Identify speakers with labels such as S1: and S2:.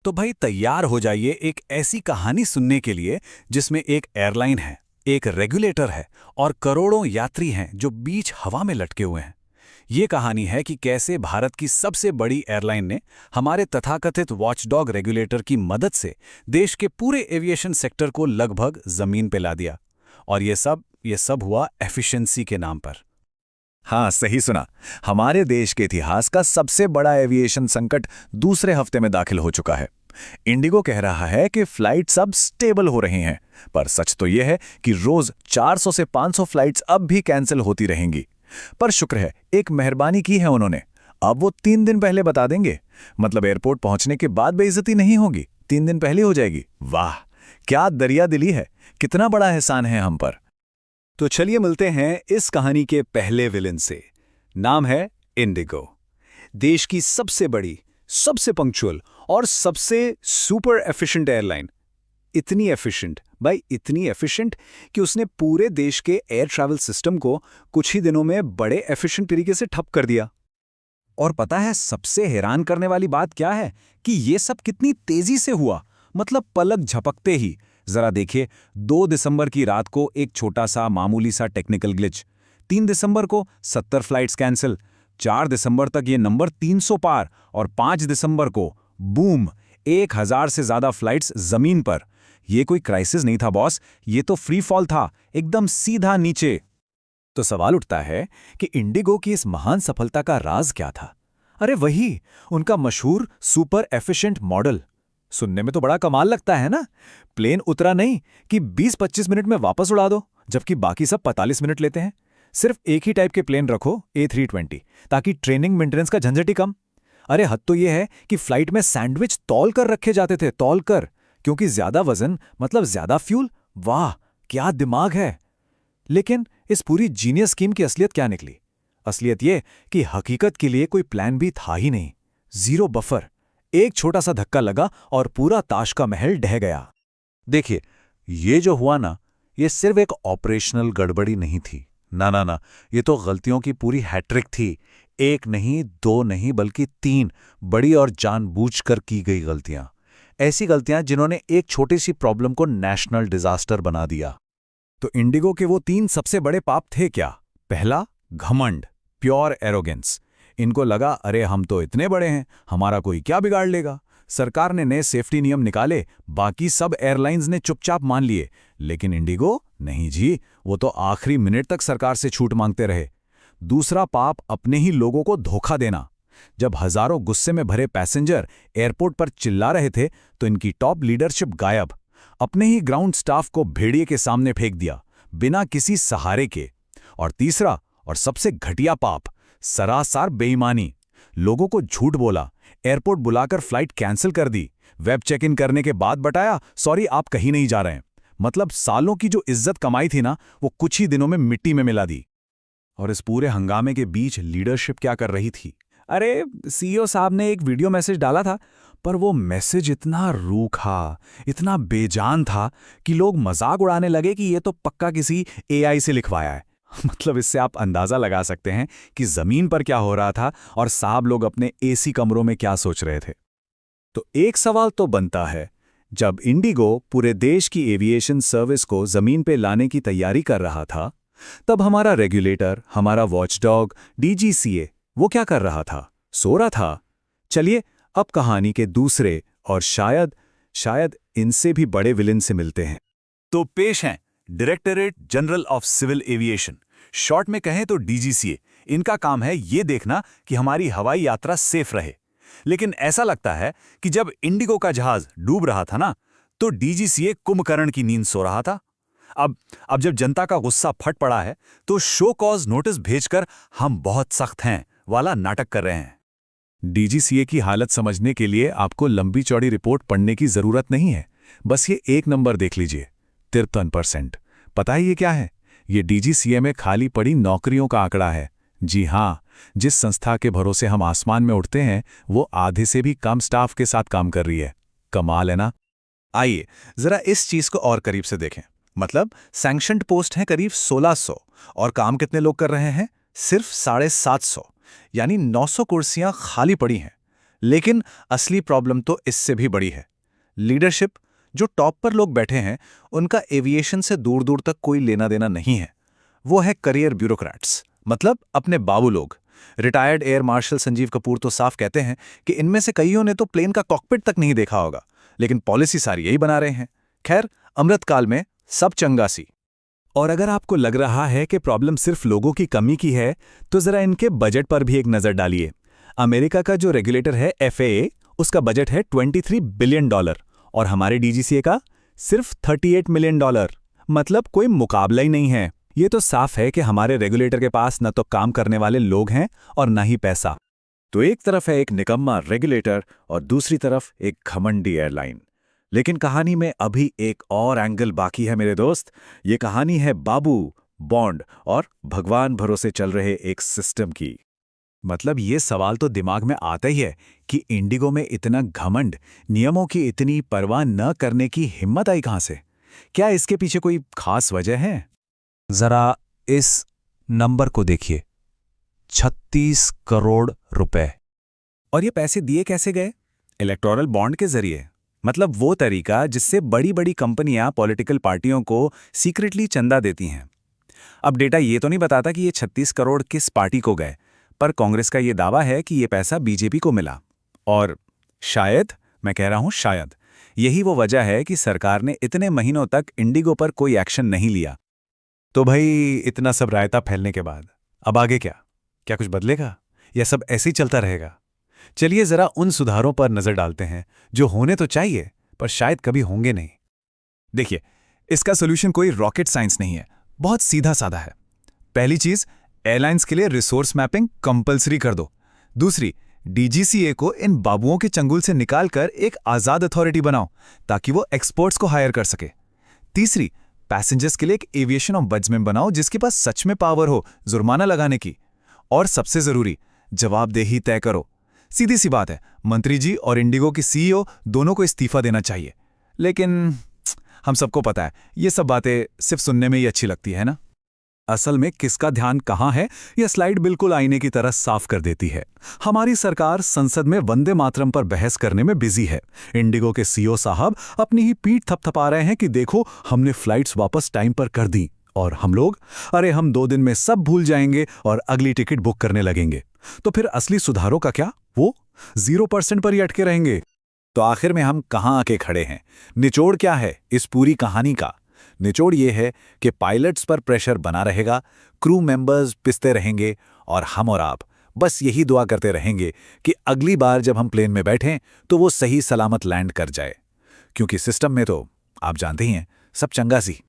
S1: तो भाई तैयार हो जाइए एक ऐसी कहानी सुनने के लिए जिसमें एक एयरलाइन है, एक रेगुलेटर है और करोड़ों यात्री हैं जो बीच हवा में लटके हुए हैं। ये कहानी है कि कैसे भारत की सबसे बड़ी एयरलाइन ने हमारे तथाकथित वॉचडॉग रेगुलेटर की मदद से देश के पूरे एविएशन सेक्टर को लगभग जमीन पे ला दिया। और ये सब हुआ एफिशिएंसी के नाम पर।
S2: हाँ, सही सुना। हमारे देश के इतिहास का सबसे बड़ा एविएशन संकट दूसरे हफ्ते में दाखिल हो चुका है। इंडिगो कह रहा है कि फ्लाइट्स अब स्टेबल हो रही हैं, पर सच तो यह है कि रोज 400 से 500 फ्लाइट्स अब भी कैंसिल होती रहेंगी। पर शुक्र है, एक मेहरबानी की है उन्होंने। अब वो 3 दिन पहले बता देंगे, मतलब एयरपोर्ट पहुंचने के बाद बेइज्जती नहीं होगी, 3 दिन पहले हो जाएगी। वाह, क्या दरिया दिली है, कितना बड़ा एहसान है हम पर।
S1: तो चलिए मिलते हैं इस कहानी के पहले विलेन से। नाम है इंडिगो। देश की सबसे बड़ी, सबसे पंक्चुअल और सबसे सुपर एफिशिएंट एयरलाइन। इतनी एफिशिएंट, भाई इतनी एफिशिएंट कि उसने पूरे देश के एयर ट्रैवल सिस्टम को कुछ ही दिनों में बड़े एफिशिएंट तरीके से ठप कर दिया। और पता है सबसे हैरान करने वाली बात क्या है कि ये सब कितनी तेजी से हुआ, मतलब पलक झपकते ही। जरा देखिए, 2 दिसंबर की रात को एक छोटा सा मामूली सा टेक्निकल ग्लिच, 3 दिसंबर को 70 फ्लाइट्स कैंसिल, 4 दिसंबर तक ये नंबर 300 पार और 5 दिसंबर को बूम, 1000 से ज्यादा फ्लाइट्स जमीन पर। ये कोई क्राइसिस नहीं था बॉस, ये तो फ्री फॉल था, एकदम सीधा नीचे। तो सवाल उठता है कि इंडिगो की इस महान सफलता का राज क्या था? अरे वही, उनका मशहूर सुपर एफिशिएंट मॉडल। सुनने में तो बड़ा कमाल लगता है ना। प्लेन उतरा नहीं कि 20-25 मिनट में वापस उड़ा दो, जबकि बाकी सब 45 मिनट लेते हैं। सिर्फ एक ही टाइप के प्लेन रखो, A320, ताकि ट्रेनिंग मेंटेनेंस का झंझट ही कम। अरे हद तो यह है कि फ्लाइट में सैंडविच तौल कर रखे जाते थे, तौल कर, क्योंकि ज्यादा वजन मतलब ज्यादा फ्यूल। वाह, क्या दिमाग है। लेकिन इस पूरी जीनियस स्कीम की असलियत क्या निकली? असलियत यह कि हकीकत के लिए कोई प्लान भी था ही नहीं। Zero buffer. एक छोटा सा धक्का लगा और पूरा ताश का महल ढह गया।
S2: देखिए, ये जो हुआ ना, ये सिर्फ एक ऑपरेशनल गड़बड़ी नहीं थी। ना ना ना, ये तो गलतियों की पूरी हैट्रिक थी। एक नहीं, 2 नहीं, बल्कि 3 बड़ी और जानबूझकर की गई गलतियां। ऐसी गलतियां जिन्होंने एक छोटी सी प्रॉब्लम को नेशनल डिजास्टर बना दिया।
S1: तो इंडिगो के वो 3 सबसे बड़े पाप थे क्या? पहला, घमंड, प्योर एरोगेंस। इनको लगा अरे हम तो इतने बड़े हैं, हमारा कोई क्या बिगाड़ लेगा। सरकार ने नए सेफ्टी नियम निकाले, बाकी सब एयरलाइंस ने चुपचाप मान लिए, लेकिन इंडिगो नहीं जी, वो तो आखिरी मिनट तक सरकार से छूट मांगते रहे। दूसरा पाप, अपने ही लोगों को धोखा देना। जब हजारों गुस्से में भरे पैसेंजर एयरपोर्ट पर चिल्ला रहे थे तो इनकी टॉप लीडरशिप गायब। अपने ही ग्राउंड स्टाफ को भेड़िए के सामने फेंक दिया, बिना किसी सहारे के। और तीसरा और सबसे घटिया पाप, सरासर बेईमानी। लोगों को झूठ बोला, एयरपोर्ट बुलाकर फ्लाइट कैंसिल कर दी, वेब चेक इन करने के बाद बताया सॉरी आप कहीं नहीं जा रहे हैं। मतलब सालों की जो इज्जत कमाई थी ना, वो कुछ ही दिनों में मिट्टी में मिला दी। और इस पूरे हंगामे के बीच लीडरशिप क्या कर रही थी? अरे सीईओ साहब ने एक वीडियो मैसेज डाला था, पर वो मैसेज इतना रूखा, इतना बेजान था कि लोग मजाक उड़ाने लगे कि ये तो पक्का किसी एआई से लिखवाया है। मतलब इससे आप अंदाजा लगा सकते हैं कि जमीन पर क्या हो रहा था और साहब लोग अपने एसी कमरों में क्या सोच रहे थे। तो एक सवाल तो बनता है, जब इंडिगो पूरे देश की एविएशन सर्विस को जमीन पे लाने की तैयारी कर रहा था, तब हमारा रेगुलेटर, हमारा वॉचडॉग डीजीसीए, वो क्या कर रहा था? सो रहा था? चलिए अब कहानी के दूसरे और शायद इनसे भी बड़े विलेन से मिलते हैं। तो पेश हैं directorate general of civil aviation, short में कहें तो डीजीसीए। इनका काम है ये देखना कि हमारी हवाई यात्रा सेफ रहे। लेकिन ऐसा लगता है कि जब इंडिगो का जहाज डूब रहा था ना, तो डीजीसीए कुंभकर्ण की नींद सो रहा था। अब जब जनता का गुस्सा फट पड़ा है, तो शो कॉज नोटिस भेजकर हम बहुत सख्त हैं वाला नाटक कर रहे हैं। डीजीसीए की हालत समझने के लिए आपको लंबी चौड़ी रिपोर्ट पढ़ने की जरूरत नहीं है, बस ये एक नंबर देख लीजिए, 53%। पता है ये क्या है? ये डीजीसीए में खाली पड़ी नौकरियों का आंकड़ा है। जी हाँ, जिस संस्था के भरोसे हम आसमान में उठते हैं, वो आधे से भी कम स्टाफ के साथ काम कर रही है। कमाल है ना? आइए जरा इस चीज को और करीब से देखें। मतलब सैंक्शनड पोस्ट हैं करीब 1600 और काम कितने लोग कर रहे हैं? सिर्फ 750, यानी 900 कुर्सियां खाली पड़ी हैं।
S2: लेकिन असली प्रॉब्लम तो इससे भी बड़ी है। लीडरशिप। जो टॉप पर लोग बैठे हैं उनका एविएशन से दूर दूर तक कोई लेना देना नहीं है। वो है करियर ब्यूरोक्रेट्स, मतलब अपने बाबू लोग। Retired air marshal Sanjeev Kapoor तो साफ कहते हैं कि इनमें से कईयों ने तो प्लेन का कॉकपिट तक नहीं देखा होगा, लेकिन पॉलिसी सारी यही बना रहे हैं। खैर, अमृतकाल में सब चंगा सी।
S1: और अगर आपको लग रहा है कि प्रॉब्लम सिर्फ लोगों की कमी की है, तो जरा इनके बजट पर भी एक नजर डालिए। अमेरिका का जो रेगुलेटर है FAA, उसका बजट है $23 बिलियन और हमारे DGCA का सिर्फ $38 मिलियन। मतलब कोई मुकाबला ही नहीं है। ये तो साफ है कि हमारे रेगुलेटर के पास न तो काम करने वाले लोग हैं और न ही पैसा।
S2: तो एक तरफ है एक निकम्मा रेगुलेटर और दूसरी तरफ एक घमंडी एयरलाइन। लेकिन कहानी में अभी एक और एंगल बाकी है मेरे दोस्त। ये कहानी है बाबू, बॉन्ड और भगवान भरोसे चल रहे एक सिस्टम की।
S1: मतलब ये सवाल तो दिमाग में आता ही है कि इंडिगो में इतना घमंड, नियमों की इतनी परवाह न करने की हिम्मत आई कहां से? क्या इसके पीछे कोई खास वजह है? जरा इस नंबर को देखिए, 36 करोड़ रुपए। और ये पैसे दिए कैसे गए? इलेक्टोरल बॉन्ड के जरिए। मतलब वो तरीका जिससे बड़ी बड़ी कंपनियां पॉलिटिकल पार्टियों को सीक्रेटली चंदा देती हैं। अब डेटा ये तो नहीं बताता कि ये 36 करोड़ किस पार्टी को गए, पर कांग्रेस का ये दावा है कि ये पैसा बीजेपी को मिला। और शायद, मैं कह रहा हूं शायद, यही वो वजह है कि सरकार ने इतने महीनों तक इंडिगो पर कोई एक्शन नहीं लिया। तो भाई, इतना सब रायता फैलने के बाद अब आगे क्या? क्या कुछ बदलेगा या सब ऐसे ही चलता रहेगा? चलिए जरा उन सुधारों पर नजर डालते हैं जो होने तो चाहिए पर शायद कभी होंगे नहीं। देखिए, इसका सोल्यूशन कोई रॉकेट साइंस नहीं है, बहुत सीधा साधा है। पहली चीज, एयरलाइंस के लिए रिसोर्स मैपिंग कंपलसरी कर दो। दूसरी, DGCA को इन बाबुओं के चंगुल से निकालकर एक आजाद अथॉरिटी बनाओ ताकि वो एक्सपर्ट्स को हायर कर सके। तीसरी, पैसेंजर्स के लिए एक एविएशन ऑम्बड्समैन बनाओ जिसके पास सच में पावर हो जुर्माना लगाने की। और सबसे जरूरी, जवाबदेही तय करो। सीधी सी बात है, मंत्री जी और इंडिगो की CEO दोनों को इस्तीफा देना चाहिए। लेकिन हम सबको पता है ये सब बातें सिर्फ सुनने में ही अच्छी लगती है ना। असल में किसका ध्यान कहां है, यह स्लाइड बिल्कुल आईने की तरह साफ कर देती है। हमारी सरकार संसद में वंदे मातरम पर बहस करने में बिजी है। इंडिगो के CEO साहब अपनी ही पीठ थपथपा रहे हैं कि देखो, हमने फ्लाइट्स वापस टाइम पर कर दी। और हम लोग, अरे हम 2 दिन में सब भूल जाएंगे और अगली टिकट बुक करने लगेंगे। तो फिर असली सुधारों का क्या? वो 0% पर ही अटके रहेंगे।
S2: तो आखिर में हम कहाँ आके खड़े हैं? निचोड़ क्या है इस पूरी कहानी का? निचोड़ ये है कि पायलट्स पर प्रेशर बना रहेगा, क्रू मेंबर्स पिसते रहेंगे और हम और आप बस यही दुआ करते रहेंगे कि अगली बार जब हम प्लेन में बैठें तो वो सही सलामत लैंड कर जाए। क्योंकि सिस्टम में तो आप जानते ही हैं, सब चंगा सी।